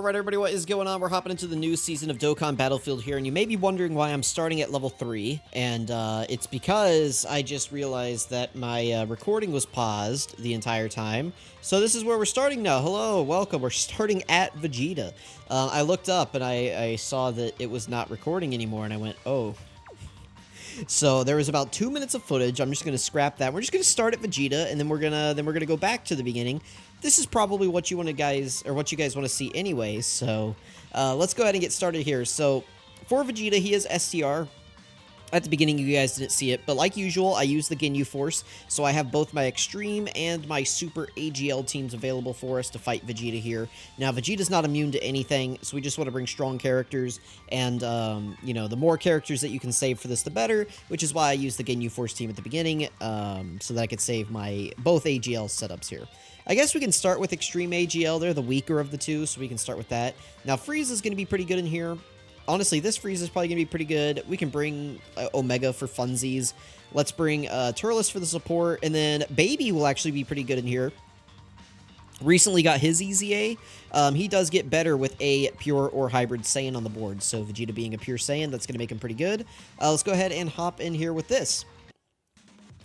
Alright everybody, what is going on? We're hopping into the new season of Dokkan Battlefield here, and you may be wondering why I'm starting at level 3, and it's because I just realized that my recording was paused the entire time. So this is where we're starting now. Hello, welcome. We're starting at Vegeta. I looked up and I saw that it was not recording anymore, and I went, oh. So there was about 2 minutes of footage. I'm just gonna scrap that. We're just gonna start at Vegeta, and then we're gonna go back to the beginning. This is probably what you guys want to see anyway. So let's go ahead and get started here. So for Vegeta, he is STR. At the beginning, you guys didn't see it, but like usual, I use the Ginyu Force, so I have both my Extreme and my Super AGL teams available for us to fight Vegeta here. Now, Vegeta's not immune to anything, so we just want to bring strong characters, and, you know, the more characters that you can save for this, the better, which is why I use the Ginyu Force team at the beginning, so that I could save my both AGL setups here. I guess we can start with Extreme AGL. They're the weaker of the two, so we can start with that. Now, Frieza's going to be pretty good in here. Honestly, this Frieza is probably going to be pretty good. We can bring Omega for funsies. Let's bring Turles for the support. And then Baby will actually be pretty good in here. Recently got his EZA. He does get better with a pure or hybrid Saiyan on the board. So Vegeta being a pure Saiyan, that's going to make him pretty good. Let's go ahead and hop in here with this.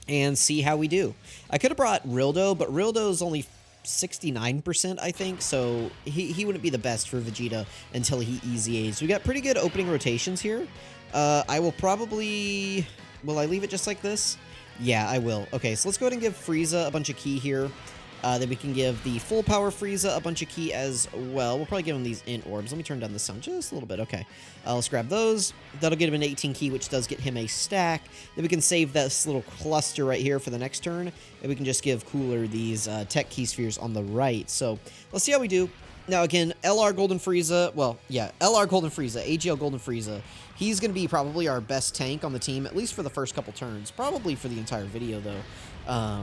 And see how we do. I could have brought Rildo, but Rildo's only 69%, I think, so he wouldn't be the best for Vegeta until he EZAs. We got pretty good opening rotations here. I will probably... Will I leave it just like this? Yeah, I will. Okay, so let's go ahead and give Frieza a bunch of ki here. Then we can give the full power Frieza a bunch of ki as well. We'll probably give him these int orbs. Let me turn down the sound just a little bit. Okay. Let's grab those. That'll get him an 18 ki, which does get him a stack. Then we can save this little cluster right here for the next turn. And we can just give Cooler these tech key spheres on the right. So let's see how we do. Now, again, LR Golden Frieza. Well, yeah, LR Golden Frieza, AGL Golden Frieza. He's going to be probably our best tank on the team, at least for the first couple turns. Probably for the entire video, though.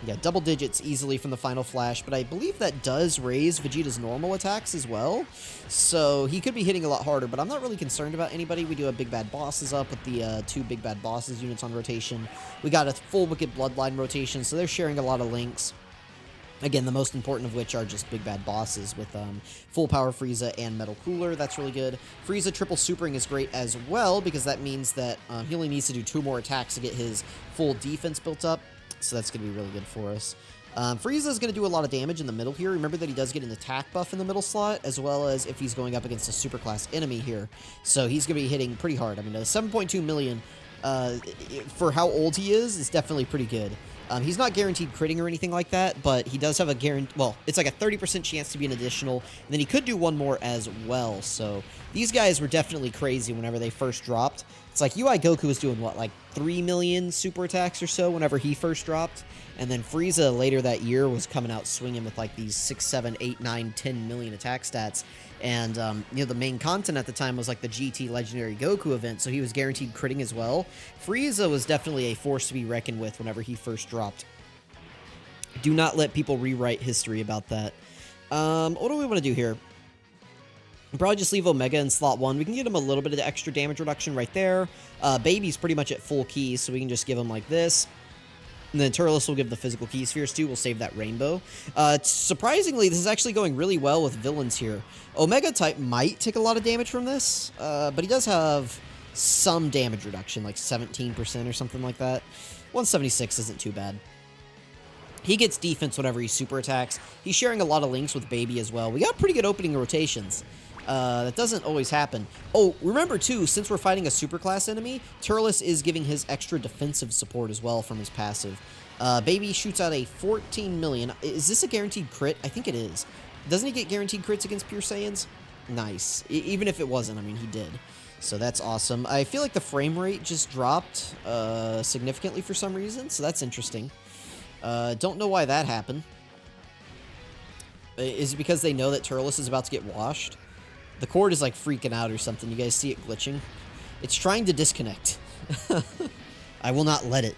Yeah, double digits easily from the Final Flash, but I believe that does raise Vegeta's normal attacks as well, so he could be hitting a lot harder, but I'm not really concerned about anybody. We do have Big Bad Bosses up with the 2 Big Bad Bosses units on rotation. We got a full Wicked Bloodline rotation, so they're sharing a lot of links. Again, the most important of which are just Big Bad Bosses with full power Frieza and Metal Cooler. That's really good. Frieza triple supering is great as well, because that means that he only needs to do 2 more attacks to get his full defense built up. So that's going to be really good for us. Frieza is going to do a lot of damage in the middle here. Remember that he does get an attack buff in the middle slot, as well as if he's going up against a superclass enemy here. So he's going to be hitting pretty hard. I mean, 7.2 million for how old he is definitely pretty good. He's not guaranteed critting or anything like that, but he does have a well, it's like a 30% chance to be an additional, and then he could do one more as well. So these guys were definitely crazy whenever they first dropped. It's like UI Goku was doing, what, like 3 million super attacks or so whenever he first dropped, and then Frieza later that year was coming out swinging with like these 6, 7, 8, 9, 10 million attack stats. And, you know, the main content at the time was like the GT Legendary Goku event, so he was guaranteed critting as well. Frieza was definitely a force to be reckoned with whenever he first dropped. Do not let people rewrite history about that. What do we want to do here? Probably just leave Omega in slot 1. We can get him a little bit of the extra damage reduction right there. Baby's pretty much at full keys, so we can just give him like this. And then Turles will give the physical key spheres too. We'll save that rainbow. Surprisingly, this is actually going really well with villains here. Omega type might take a lot of damage from this, but he does have some damage reduction, like 17% or something like that. 176 isn't too bad. He gets defense whenever he super attacks. He's sharing a lot of links with Baby as well. We got pretty good opening rotations. That doesn't always happen. Oh, remember too, since we're fighting a superclass enemy, Turles is giving his extra defensive support as well from his passive. Baby shoots out a 14 million. Is this a guaranteed crit? I think it is. Doesn't he get guaranteed crits against pure Saiyans? Nice. Even if it wasn't, I mean, he did. So that's awesome. I feel like the frame rate just dropped significantly for some reason, so that's interesting. Don't know why that happened. Is it because they know that Turles is about to get washed? The cord is like freaking out or something. You guys see it glitching? It's trying to disconnect. I will not let it.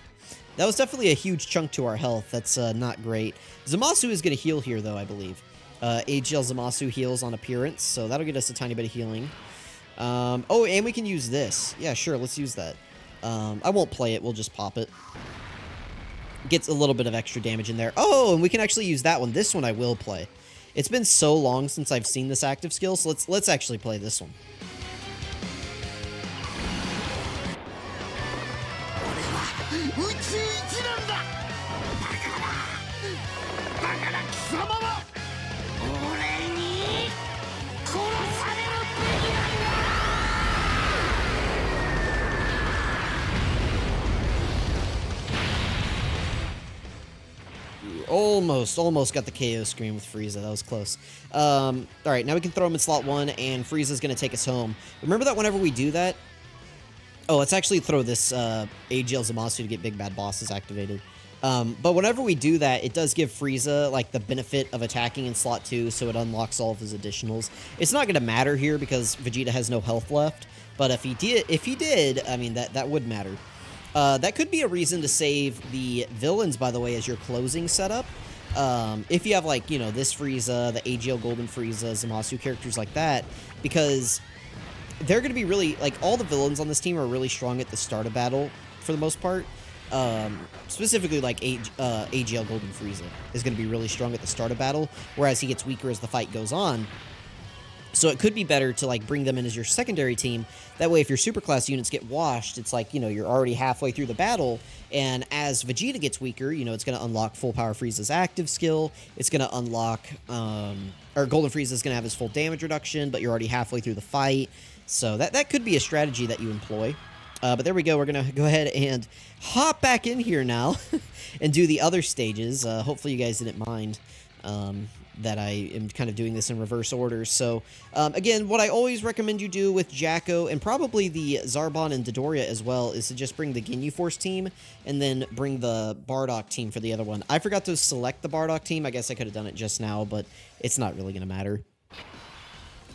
That was definitely a huge chunk to our health. That's not great. Zamasu is going to heal here, though, I believe. AGL Zamasu heals on appearance, so that'll get us a tiny bit of healing. Oh, and we can use this. Yeah, sure, let's use that. I won't play it. We'll just pop it. Gets a little bit of extra damage in there. Oh, and we can actually use that one. This one I will play. It's been so long since I've seen this active skill, so let's actually play this one. Almost got the KO screen with Frieza. That was close. Alright, now we can throw him in slot 1, and Frieza's going to take us home. Remember that whenever we do that... Oh, let's actually throw this AGL Zamasu to get Big Bad Bosses activated. But whenever we do that, it does give Frieza, like, the benefit of attacking in slot 2, so it unlocks all of his additionals. It's not going to matter here because Vegeta has no health left, but if he did, I mean, that would matter. That could be a reason to save the villains, by the way, as your closing setup. If you have, like, you know, this Frieza, the AGL Golden Frieza, Zamasu, characters like that, because they're going to be really, like, all the villains on this team are really strong at the start of battle, for the most part. Specifically, like, AGL Golden Frieza is going to be really strong at the start of battle, whereas he gets weaker as the fight goes on. So it could be better to, like, bring them in as your secondary team. That way, if your superclass units get washed, it's like, you know, you're already halfway through the battle, and as Vegeta gets weaker, you know, it's going to unlock Full Power Frieza's active skill. It's going to unlock, or Golden Frieza's going to have his full damage reduction, but you're already halfway through the fight. So that could be a strategy that you employ. But there we go. We're going to go ahead and hop back in here now and do the other stages. Hopefully you guys didn't mind that I am kind of doing this in reverse order. So, again, what I always recommend you do with Jacko, and probably the Zarbon and Dodoria as well, is to just bring the Ginyu Force team, and then bring the Bardock team for the other one. I forgot to select the Bardock team. I guess I could have done it just now, but it's not really going to matter.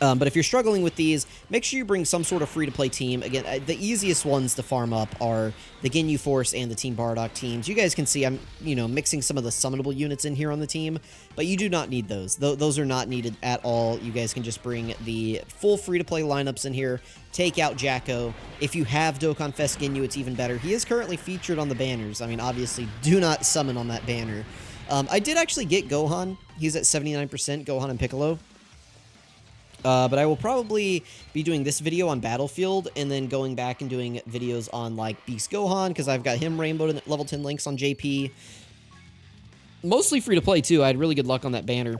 But if you're struggling with these, make sure you bring some sort of free-to-play team. Again, the easiest ones to farm up are the Ginyu Force and the Team Bardock teams. You guys can see I'm, you know, mixing some of the summonable units in here on the team, but you do not need those. Those are not needed at all. You guys can just bring the full free-to-play lineups in here, take out Jacko. If you have Dokkan Fest Ginyu, it's even better. He is currently featured on the banners. I mean, obviously, do not summon on that banner. I did actually get Gohan. He's at 79%, Gohan and Piccolo. But I will probably be doing this video on Battlefield, and then going back and doing videos on, like, Beast Gohan, because I've got him rainbowed at level 10 links on JP. Mostly free-to-play, too. I had really good luck on that banner.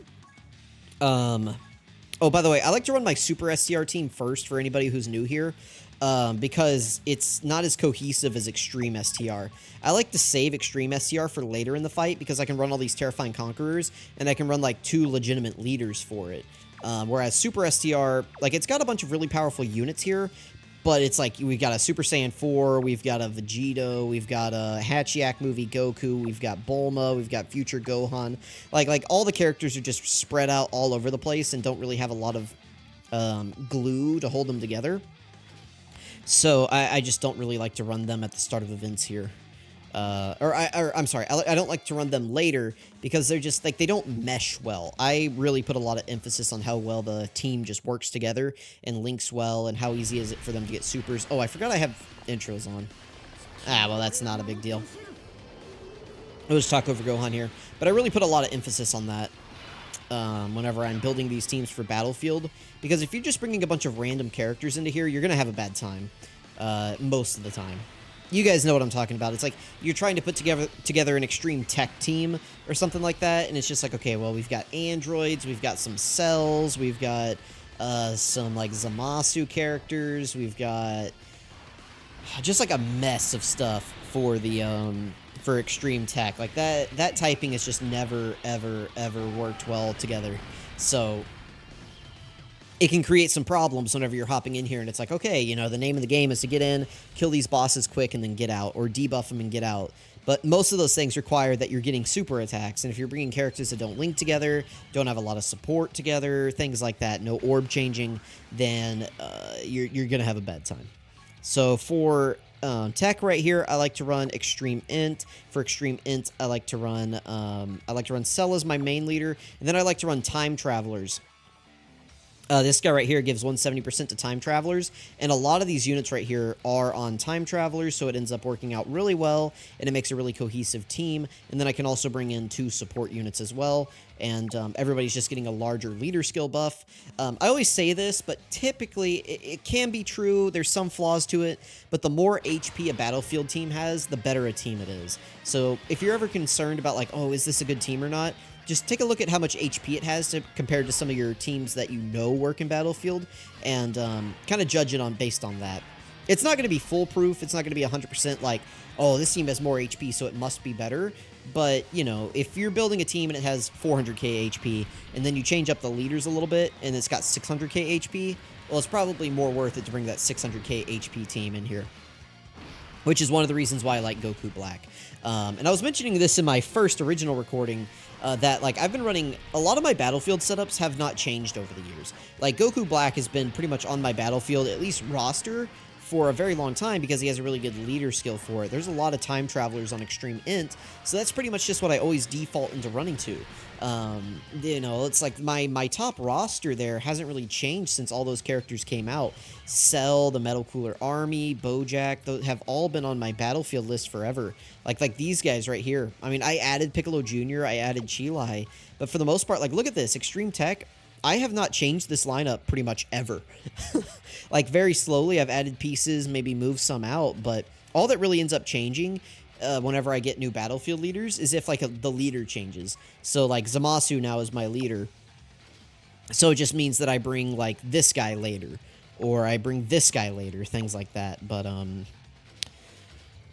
Oh, by the way, I like to run my Super STR team first for anybody who's new here, because it's not as cohesive as Extreme STR. I like to save Extreme STR for later in the fight, because I can run all these Terrifying Conquerors, and I can run, like, 2 legitimate leaders for it. Whereas Super STR, like, it's got a bunch of really powerful units here, but it's like, we've got a Super Saiyan 4, we've got a Vegeta, we've got a Hachiyak movie Goku, we've got Bulma, we've got future Gohan. Like all the characters are just spread out all over the place and don't really have a lot of glue to hold them together. So I just don't really like to run them at the start of events here. I'm sorry, I don't like to run them later, because they're just, like, they don't mesh well. I really put a lot of emphasis on how well the team just works together and links well, and how easy is it for them to get supers. Oh, I forgot I have intros on. Ah, well, that's not a big deal. I'll just talk over Gohan here. But I really put a lot of emphasis on that whenever I'm building these teams for Battlefield, because if you're just bringing a bunch of random characters into here, you're going to have a bad time most of the time. You guys know what I'm talking about. It's like you're trying to put together an extreme tech team or something like that, and it's just like, okay, well, we've got androids, we've got some cells, we've got some, like, Zamasu characters, we've got just, like, a mess of stuff for the for extreme tech. Like, that typing has just never, ever, ever worked well together. So it can create some problems whenever you're hopping in here, and it's like, okay, you know, the name of the game is to get in, kill these bosses quick, and then get out, or debuff them and get out. But most of those things require that you're getting super attacks, and if you're bringing characters that don't link together, don't have a lot of support together, things like that, no orb changing, then you're going to have a bad time. So for tech right here, I like to run Extreme Int. For Extreme Int, I like to run Cell as my main leader, and then I like to run Time Travelers. This guy right here gives 170% to time travelers, and a lot of these units right here are on time travelers, so it ends up working out really well, and it makes a really cohesive team. And then I can also bring in 2 support units as well, and everybody's just getting a larger leader skill buff. I always say this, but typically it can be true. There's some flaws to it, but the more HP a Battlefield team has, the better a team it is. So if you're ever concerned about like, oh, is this a good team or not, just take a look at how much HP it has compared to some of your teams that you know work in Battlefield, and kind of judge it based on that. It's not going to be foolproof. It's not going to be 100% like, oh, this team has more HP, so it must be better. But, you know, if you're building a team and it has 400k HP, and then you change up the leaders a little bit, and it's got 600k HP, well, it's probably more worth it to bring that 600k HP team in here, which is one of the reasons why I like Goku Black. And I was mentioning this in my first original recording, that, like, I've been running, a lot of my Battlefield setups have not changed over the years. Like, Goku Black has been pretty much on my Battlefield, at least roster, for a very long time because he has a really good leader skill for it. There's a lot of time travelers on Extreme Int, so that's pretty much just what I always default into running to. You know, it's like my top roster there hasn't really changed since all those characters came out. Cell, the Metal Cooler Army, Bojack, those have all been on my Battlefield list forever. Like these guys right here. I mean, I added Piccolo Jr., I added Chilai, but for the most part, like, look at this, Extreme Tech, I have not changed this lineup pretty much ever. Like, very slowly, I've added pieces, maybe moved some out, but all that really ends up changing whenever I get new Battlefield leaders is if, like, the leader changes. So, like, Zamasu now is my leader. So it just means that I bring, like, this guy later, or I bring this guy later, things like that. But,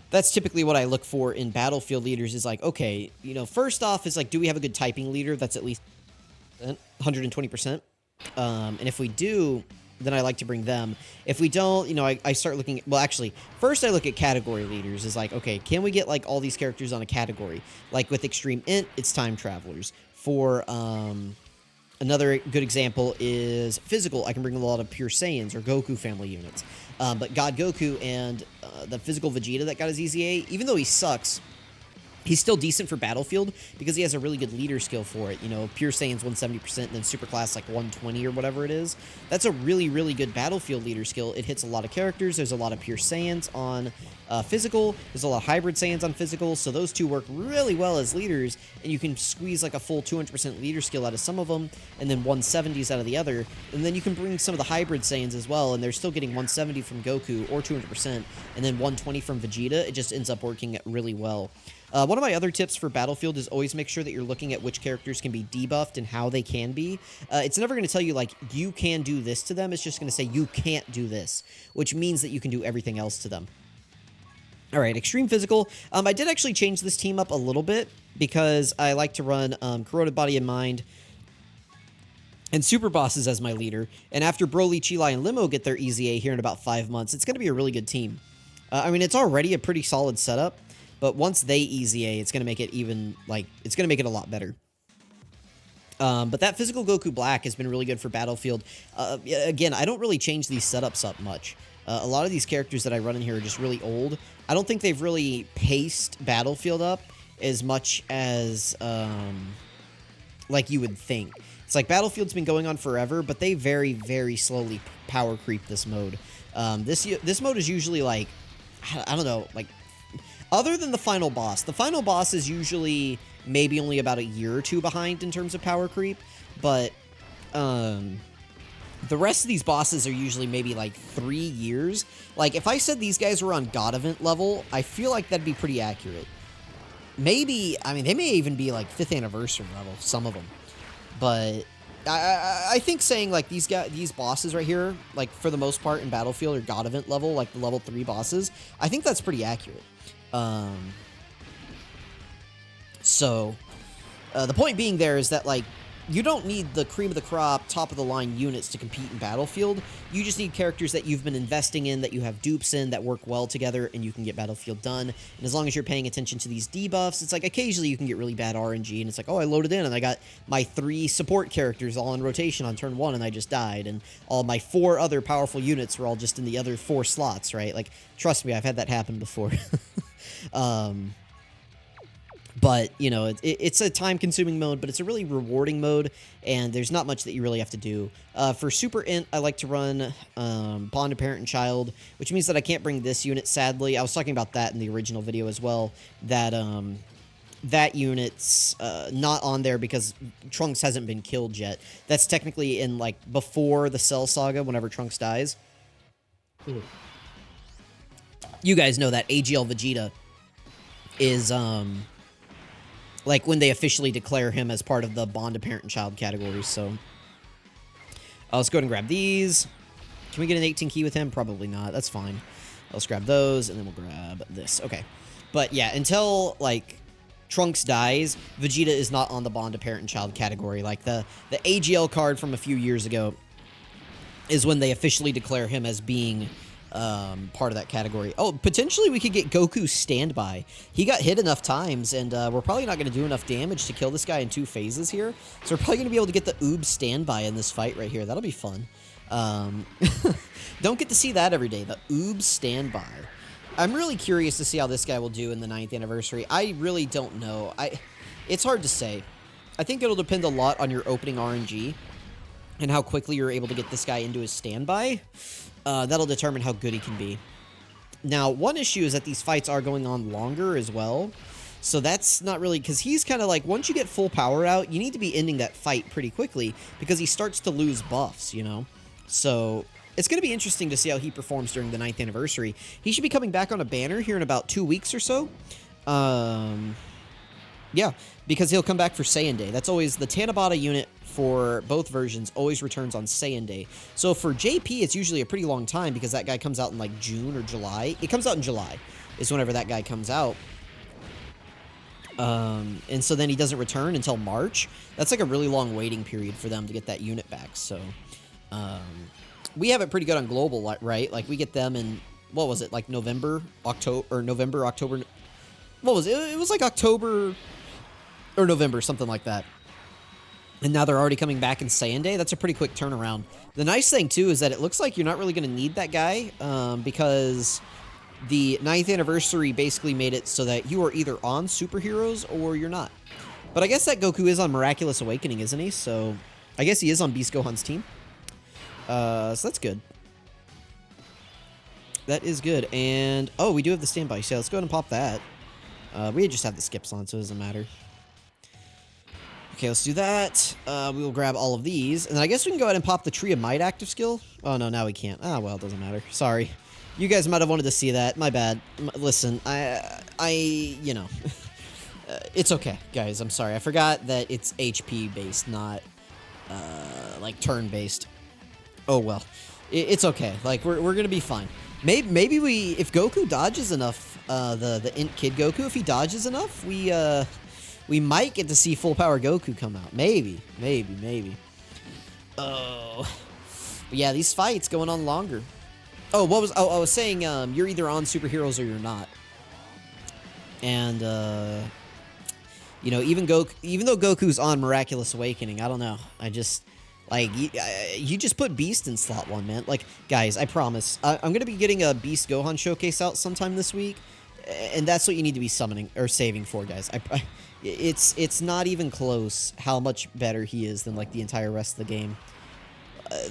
that's typically what I look for in Battlefield leaders is, like, okay, you know, first off is, like, do we have a good typing leader that's at least 120%? And if we do, then I like to bring them. If we don't, you know, I start looking, well, actually, first I look at category leaders. Is like, okay, can we get, like, all these characters on a category? Like, with Extreme Int, it's time travelers. For, another good example is physical. I can bring a lot of Pure Saiyans or Goku family units. But God Goku and the physical Vegeta that got his EZA, even though he sucks, he's still decent for Battlefield because he has a really good leader skill for it. You know, Pure Saiyan's 170% and then Superclass like 120 or whatever it is. That's a really, really good Battlefield leader skill. It hits a lot of characters. There's a lot of Pure Saiyans on physical. There's a lot of Hybrid Saiyans on physical. So those two work really well as leaders, and you can squeeze like a full 200% leader skill out of some of them and then 170s out of the other. And then you can bring some of the Hybrid Saiyans as well, and they're still getting 170 from Goku or 200% and then 120 from Vegeta. It just ends up working really well. One of my other tips for Battlefield is always make sure that you're looking at which characters can be debuffed and how they can be. It's never going to tell you, like, you can do this to them. It's just going to say you can't do this, which means that you can do everything else to them. All right, Extreme Physical. I did actually change this team up a little bit because I like to run Corroded Body and Mind and Super Bosses as my leader. And after Broly, Chilai, and Limo get their EZA here in about 5 months, it's going to be a really good team. I mean, it's already a pretty solid setup, but once they EZA, it's going to make it even, like, it's going to make it a lot better. But that Physical Goku Black has been really good for Battlefield. Again, I don't really change these setups up much. A lot of these characters that I run in here are just really old. I don't think they've really paced Battlefield up as much as, like, you would think. It's like Battlefield's been going on forever, but they very, very slowly power creep this mode. This mode is usually, like, I don't know, like, other than the final boss is usually maybe only about a year or two behind in terms of power creep, but the rest of these bosses are usually maybe like 3 years. Like, if I said these guys were on God Event level, I feel like that'd be pretty accurate. Maybe, I mean, they may even be like 5th anniversary level, some of them. But I think saying like these bosses right here, like for the most part in Battlefield are God Event level, like the level 3 bosses, I think that's pretty accurate. So the point being there is that, like, you don't need the cream of the crop, top of the line units to compete in Battlefield. You just need characters that you've been investing in, that you have dupes in, that work well together, and you can get Battlefield done. And as long as you're paying attention to these debuffs, it's like occasionally you can get really bad RNG, and it's like, oh, I loaded in, and I got my 3 support characters all in rotation on turn 1, and I just died, and all my 4 other powerful units were all just in the other 4 slots, right? Like, trust me, I've had that happen before. But, you know, it's a time-consuming mode, but it's a really rewarding mode, and there's not much that you really have to do. For Super Int, I like to run Bond of Parent and Child, which means that I can't bring this unit, sadly. I was talking about that in the original video as well, that that unit's not on there because Trunks hasn't been killed yet. That's technically in, like, before the Cell Saga, whenever Trunks dies. You guys know that AGL Vegeta is, like, when they officially declare him as part of the Bond of Parent and Child categories, so... let's go ahead and grab these. Can we get an 18 key with him? Probably not. That's fine. Let's grab those, and then we'll grab this. Okay. But, yeah, until, like, Trunks dies, Vegeta is not on the Bond of Parent and Child category. Like, the AGL card from a few years ago is when they officially declare him as being... part of that category. Oh, potentially we could get Goku Standby. He got hit enough times, and we're probably not going to do enough damage to kill this guy in 2 phases here. So we're probably going to be able to get the Oob Standby in this fight right here. That'll be fun. Don't get to see that every day, the Oob Standby. I'm really curious to see how this guy will do in the 9th anniversary. I really don't know. It's hard to say. I think it'll depend a lot on your opening RNG and how quickly you're able to get this guy into his standby. That'll determine how good he can be. Now, one issue is that these fights are going on longer as well. So that's not really... Because he's kind of like, once you get full power out, you need to be ending that fight pretty quickly because he starts to lose buffs, you know? So it's going to be interesting to see how he performs during the 9th anniversary. He should be coming back on a banner here in about 2 weeks or so. Yeah, because he'll come back for Saiyan Day. That's always the Tanabata unit for both versions always returns on Saiyan Day. So for JP, it's usually a pretty long time because that guy comes out in like June or July. It comes out in July is whenever that guy comes out. And so then he doesn't return until March. That's like a really long waiting period for them to get that unit back. So we have it pretty good on global, right? Like we get them in, what was it, like November, October. What was it? It was like October or November, something like that. And now they're already coming back in Saiyan Day. That's a pretty quick turnaround. The nice thing, too, is that it looks like you're not really going to need that guy because the 9th anniversary basically made it so that you are either on superheroes or you're not. But I guess that Goku is on Miraculous Awakening, isn't he? So I guess he is on Beast Gohan's team. So that's good. That is good. And, oh, we do have the standby. So let's go ahead and pop that. We just have the skips on, so it doesn't matter. Okay, let's do that. We will grab all of these. And then I guess we can go ahead and pop the Tree of Might active skill. Oh, no, now we can't. Ah, well, it doesn't matter. Sorry. You guys might have wanted to see that. My bad. Listen, you know. It's okay, guys. I'm sorry. I forgot that it's HP-based, not, like, turn-based. Oh, well. It's okay. Like, we're going to be fine. Maybe if Goku dodges enough, the Int Kid Goku, if he dodges enough, we might get to see full power Goku come out. Maybe. Oh. But yeah, these fights going on longer. Oh, I was saying, you're either on superheroes or you're not. And, you know, even though Goku's on Miraculous Awakening, I don't know. I just, like, you just put Beast in slot 1, man. Like, guys, I promise. I'm going to be getting a Beast Gohan showcase out sometime this week. And that's what you need to be summoning or saving for, guys. It's not even close how much better he is than, like, the entire rest of the game.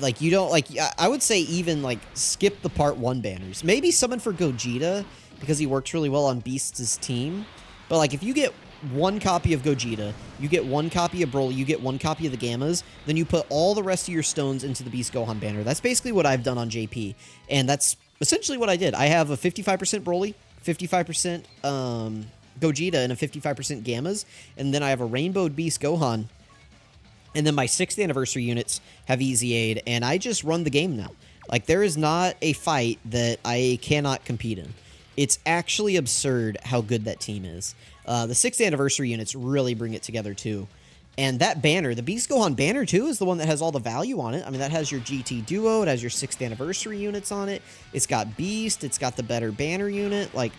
Like, you don't, like, I would say even, like, skip the Part 1 banners. Maybe summon for Gogeta, because he works really well on Beast's team. But, like, if you get 1 copy of Gogeta, you get 1 copy of Broly, you get 1 copy of the Gammas, then you put all the rest of your stones into the Beast Gohan banner. That's basically what I've done on JP. And that's essentially what I did. I have a 55% Broly, 55% Gogeta, and a 55% Gammas. And then I have a Rainbow Beast Gohan. And then my 6th anniversary units have Easy Aid, and I just run the game now. Like, there is not a fight that I cannot compete in. It's actually absurd how good that team is. The 6th anniversary units really bring it together, too. And that banner, the Beast Gohan banner, too, is the one that has all the value on it. I mean, that has your GT Duo, it has your 6th anniversary units on it. It's got Beast, it's got the better banner unit. Like,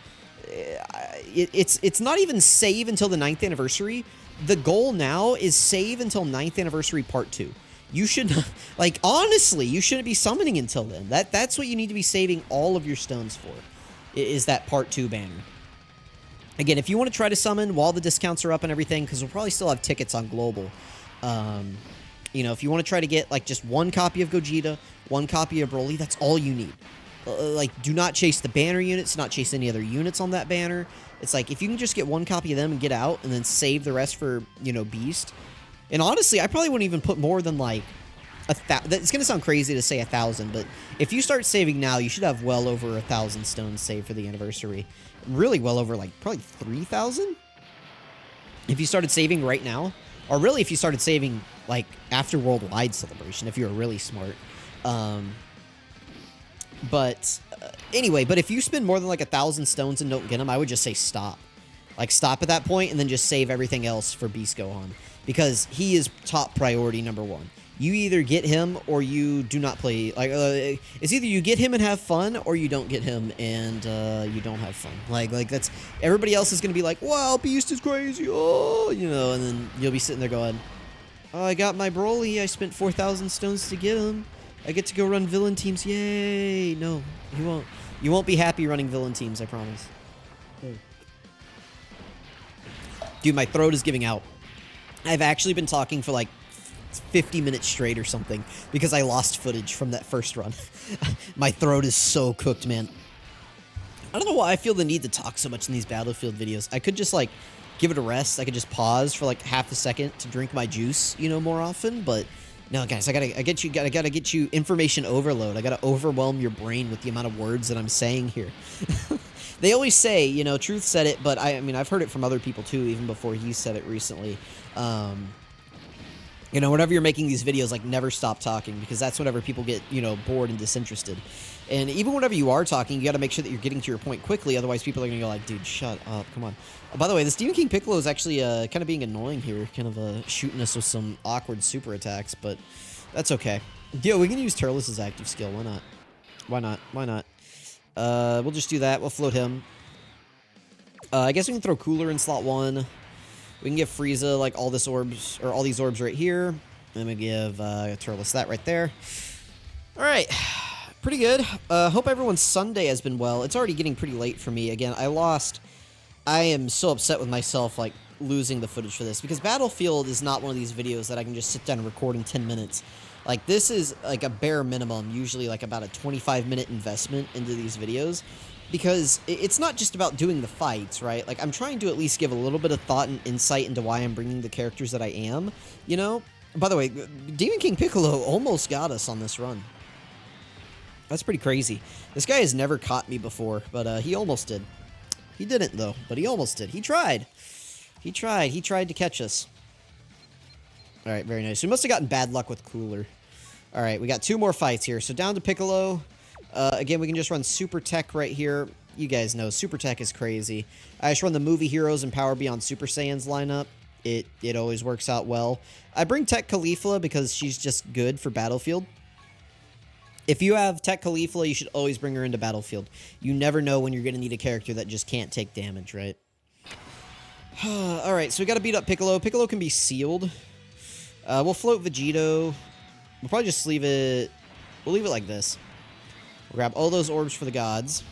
it's not even save until the 9th anniversary. The goal now is save until 9th anniversary part 2. You should, like, honestly, you shouldn't be summoning until then. That's what you need to be saving all of your stones for, is that part 2 banner. Again, if you want to try to summon while the discounts are up and everything, because we'll probably still have tickets on Global. You know, if you want to try to get, like, just one copy of Gogeta, one copy of Broly, that's all you need. Like, do not chase the banner units, not chase any other units on that banner. It's like, if you can just get one copy of them and get out, and then save the rest for, you know, Beast. And honestly, I probably wouldn't even put more than, like, it's going to sound crazy to say 1,000, but if you start saving now, you should have well over 1,000 stones saved for the anniversary. Really well over, like, probably 3,000? If you started saving right now. Or really, if you started saving, like, after Worldwide Celebration, if you were really smart. Anyway, but if you spend more than, like, 1,000 stones and don't get them, I would just say stop. Like, stop at that point and then just save everything else for Beast Gohan. Because he is top priority #1. You either get him or you do not play. Like, it's either you get him and have fun, or you don't get him and you don't have fun. Like that's everybody else is gonna be like, "Wow, Beast is crazy!" Oh, you know, and then you'll be sitting there going, "Oh, I got my Broly. I spent 4,000 stones to get him. I get to go run villain teams. Yay!" No, you won't. You won't be happy running villain teams. I promise. Dude, my throat is giving out. I've actually been talking for like 50 minutes straight or something because I lost footage from that first run. My throat is so cooked, man. I don't know why I feel the need to talk so much in these Battlefield videos. I could just, like, give it a rest. I could just pause for, like, half a second to drink my juice, you know, more often. But, no, guys, I gotta get you information overload. I gotta overwhelm your brain with the amount of words that I'm saying here. They always say, you know, Truth said it, but I mean, I've heard it from other people, too, even before he said it recently. You know, whenever you're making these videos, like, never stop talking, because that's whenever people get, you know, bored and disinterested. And even whenever you are talking, you got to make sure that you're getting to your point quickly, otherwise people are going to go like, dude, shut up, come on. By the way, this Demon King Piccolo is actually kind of being annoying here, kind of shooting us with some awkward super attacks, but that's okay. Yo, we can use Turles' active skill, why not? Why not? Why not? We'll just do that, we'll float him. I guess we can throw Cooler in slot 1. We can give Frieza, like, all these orbs right here. Then we give Turles that right there. Alright. Pretty good. Hope everyone's Sunday has been well. It's already getting pretty late for me. Again, I am so upset with myself, like, losing the footage for this. Because Battlefield is not one of these videos that I can just sit down and record in 10 minutes. Like, this is, like, a bare minimum. Usually, like, about a 25-minute investment into these videos. Because it's not just about doing the fights, right? Like, I'm trying to at least give a little bit of thought and insight into why I'm bringing the characters that I am, you know? By the way, Demon King Piccolo almost got us on this run. That's pretty crazy. This guy has never caught me before, but he almost did. He didn't, though, but he almost did. He tried. He tried. He tried to catch us. All right, very nice. We must have gotten bad luck with Cooler. All right, we got 2 more fights here. So down to Piccolo. Again, we can just run Super Tech right here. You guys know, Super Tech is crazy. I just run the Movie Heroes and Power Beyond Super Saiyans lineup. It always works out well. I bring Tech Caulifla because she's just good for Battlefield. If you have Tech Caulifla, you should always bring her into Battlefield. You never know when you're going to need a character that just can't take damage, right? Alright, so we got to beat up Piccolo. Piccolo can be sealed. We'll float Vegeta. We'll probably just leave it... We'll leave it like this. We'll grab all those orbs for the gods.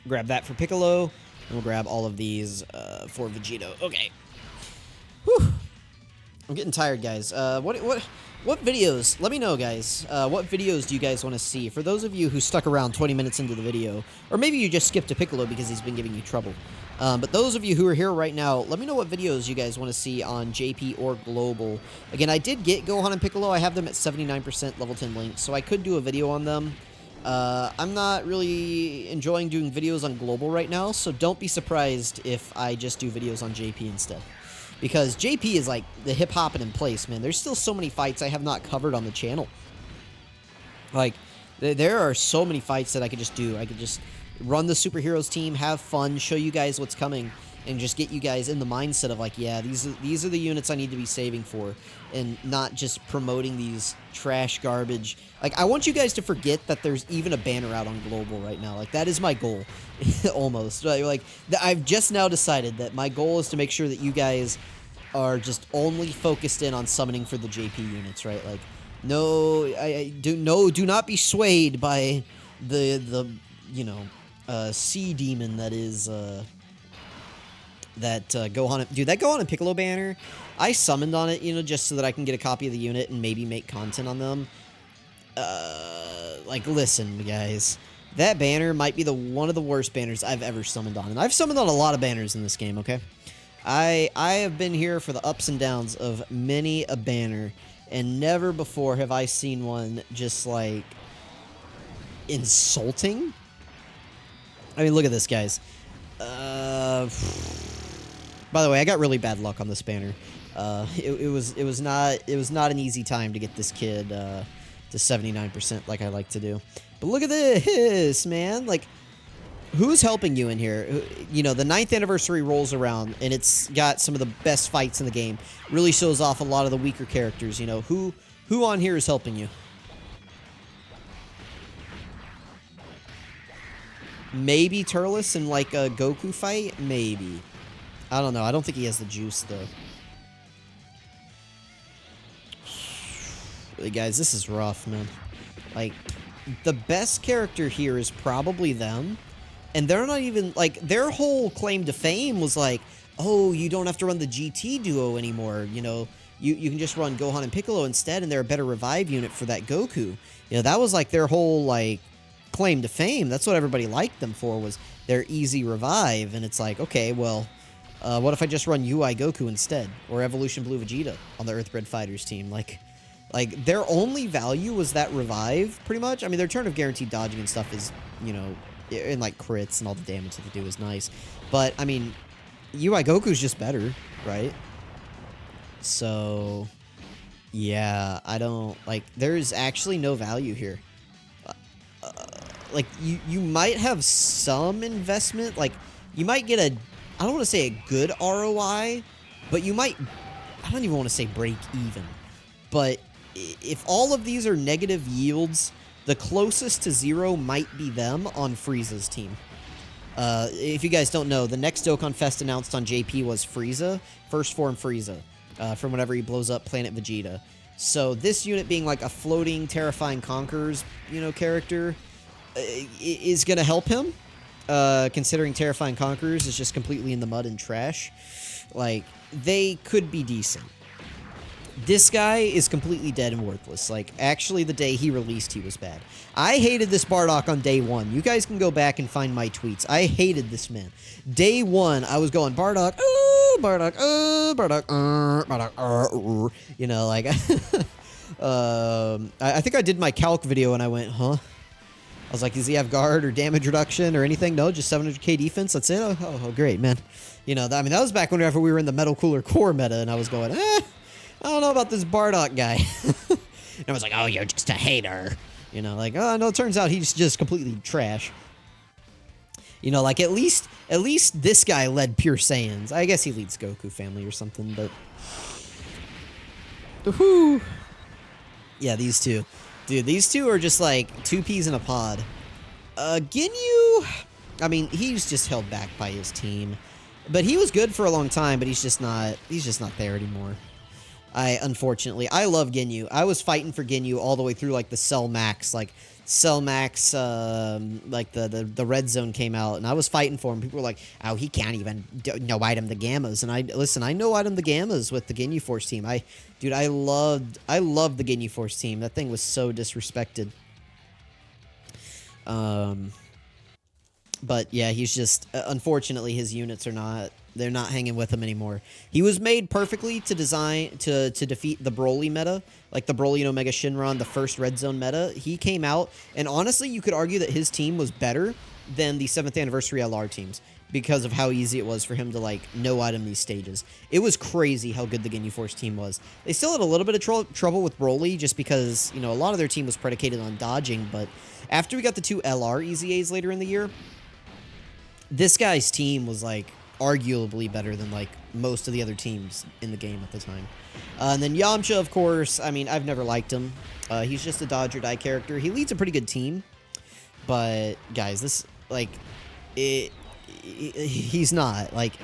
Grab that for Piccolo. And we'll grab all of these for Vegeta. Okay. Whew. I'm getting tired, guys. What videos? Let me know, guys. What videos do you guys want to see? For those of you who stuck around 20 minutes into the video, or maybe you just skipped to Piccolo because he's been giving you trouble. But those of you who are here right now, let me know what videos you guys want to see on JP or Global. Again, I did get Gohan and Piccolo. I have them at 79% level 10 links, so I could do a video on them. I'm not really enjoying doing videos on Global right now, so don't be surprised if I just do videos on JP instead. Because JP is like the hip-hopping in place, man. There's still so many fights I have not covered on the channel. Like, there are so many fights that I could just do. I could just run the superheroes team, have fun, show you guys what's coming, and just get you guys in the mindset of like, yeah, these are the units I need to be saving for, and not just promoting these trash garbage. Like, I want you guys to forget that there's even a banner out on Global right now. Like, that is my goal, almost. Like, I've just now decided that my goal is to make sure that you guys are just only focused in on summoning for the JP units, right? Like, no, do not be swayed by the you know, sea demon that is that Gohan, dude, that Gohan and Piccolo banner, I summoned on it, you know, just so that I can get a copy of the unit and maybe make content on them. Like, listen, guys, that banner might be one of the worst banners I've ever summoned on, and I've summoned on a lot of banners in this game, okay? I have been here for the ups and downs of many a banner, and never before have I seen one just, like, insulting. I mean, look at this, guys. By the way, I got really bad luck on this banner. It was not an easy time to get this kid to 79% like I like to do. But look at this, man. Like, who's helping you in here? You know, the 9th anniversary rolls around, and it's got some of the best fights in the game. Really shows off a lot of the weaker characters. You know, who on here is helping you? Maybe Turles in, like, a Goku fight? Maybe. I don't know. I don't think he has the juice, though. Really, guys, this is rough, man. Like, the best character here is probably them. And they're not even, like, their whole claim to fame was like, oh, you don't have to run the GT duo anymore. You know, you can just run Gohan and Piccolo instead, and they're a better revive unit for that Goku. You know, that was, like, their whole, like, claim to fame. That's what everybody liked them for, was their easy revive. And it's like, okay, well, what if I just run UI Goku instead, or Evolution Blue Vegeta on the Earthbred Fighters team? Like their only value was that revive, pretty much. I mean, their turn of guaranteed dodging and stuff is, you know, and like crits and all the damage that they do is nice. But I mean, UI Goku's just better, right? So yeah, I don't like. There's actually no value here. Like, you might have some investment. Like, you might get I don't want to say a good ROI, but you might, I don't even want to say break even. But if all of these are negative yields, the closest to 0 might be them on Frieza's team. If you guys don't know, the next Dokkan Fest announced on JP was Frieza, first form Frieza, from whenever he blows up Planet Vegeta. So this unit being like a floating, terrifying conquerors, you know, character, is going to help him, considering Terrifying Conquerors is just completely in the mud and trash. Like, they could be decent. This guy is completely dead and worthless. Like, actually, the day he released, he was bad. I hated this Bardock on day 1. You guys can go back and find my tweets. I hated this man. Day 1, I was going, Bardock, Bardock, Bardock, Bardock, you know, like, I think I did my calc video and I went, huh? I was like, does he have guard or damage reduction or anything? No, just 700k defense. That's it? Oh, great, man. You know, I mean, that was back whenever we were in the Metal Cooler Core meta, and I was going, I don't know about this Bardock guy. And I was like, oh, you're just a hater. You know, like, oh, no, it turns out he's just completely trash. You know, like, at least this guy led Pure Saiyans. I guess he leads Goku family or something, but... Woohoo! Yeah, these two. Dude, these two are just like 2 peas in a pod. Ginyu, I mean, he's just held back by his team. But he was good for a long time, but he's just not there anymore. Unfortunately, I love Ginyu. I was fighting for Ginyu all the way through, like, the Cell Max, like the Red Zone came out, and I was fighting for him. People were like, oh, he can't even no-item the Gammas. And I no-item the Gammas with the Ginyu Force team. Dude, I loved the Ginyu Force team. That thing was so disrespected. But yeah, he's just, unfortunately, his units they're not hanging with him anymore. He was made perfectly to defeat the Broly meta, like the Broly and Omega Shinron, the first Red Zone meta. He came out, and honestly, you could argue that his team was better than the 7th Anniversary LR teams because of how easy it was for him to, like, no-item these stages. It was crazy how good the Ginyu Force team was. They still had a little bit of trouble with Broly just because, you know, a lot of their team was predicated on dodging, but after we got the 2 LR EZAs later in the year, this guy's team was, like, arguably better than, like, most of the other teams in the game at the time. And then Yamcha, of course, I mean, I've never liked him. He's just a dodge or die character. He leads a pretty good team. But, guys, this, like, he's not. Like,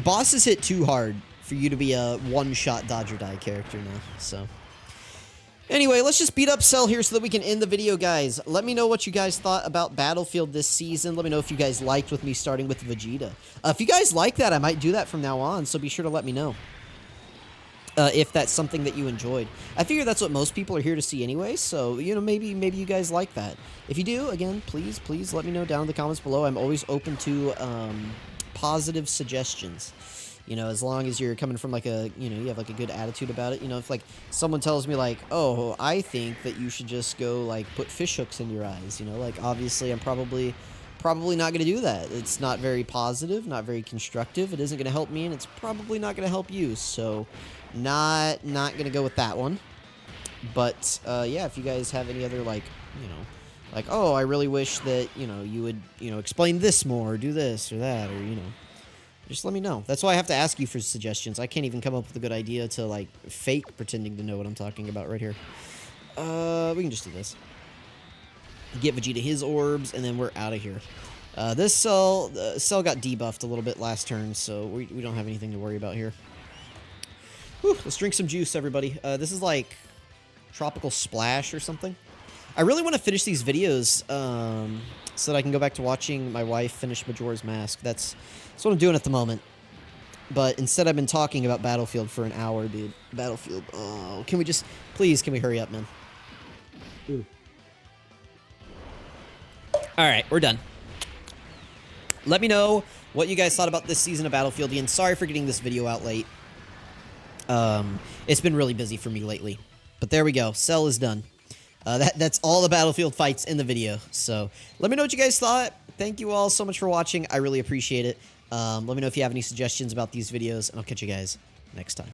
bosses hit too hard for you to be a one-shot dodge or die character now. So, Anyway, let's just beat up Cell here so that we can end the video, guys. Let me know what you guys thought about Battlefield this season. Let me know if you guys liked with me starting with Vegeta. If you guys like that, I might do that from now on, so be sure to let me know. If that's something that you enjoyed. I figure that's what most people are here to see anyway, so, you know, maybe you guys like that. If you do, again, please let me know down in the comments below. I'm always open to positive suggestions. You know, as long as you're coming from, like, you have, like, a good attitude about it. You know, if, like, someone tells me, like, oh, I think that you should just go, like, put fish hooks in your eyes, you know, like, obviously I'm probably not going to do that. It's not very positive, not very constructive. It isn't going to help me, and it's probably not going to help you, so not going to go with that one. But, yeah, if you guys have any other, like, you know, like, oh, I really wish that, you know, you would, you know, explain this more, or do this or that, or, you know, just let me know. That's why I have to ask you for suggestions. I can't even come up with a good idea to, like, fake pretending to know what I'm talking about right here. We can just do this. Get Vegeta his orbs, and then we're out of here. This Cell got debuffed a little bit last turn, so we don't have anything to worry about here. Whew, let's drink some juice, everybody. This is like Tropical Splash or something. I really want to finish these videos so that I can go back to watching my wife finish Majora's Mask. That's what I'm doing at the moment. But instead I've been talking about Battlefield for an hour, dude. Battlefield. Oh, can we just... Please, can we hurry up, man? Alright, we're done. Let me know what you guys thought about this season of Battlefield. Again, sorry for getting this video out late. It's been really busy for me lately. But there we go. Cell is done. That's all the Battlefield fights in the video. So, let me know what you guys thought. Thank you all so much for watching. I really appreciate it. Let me know if you have any suggestions about these videos, and I'll catch you guys next time.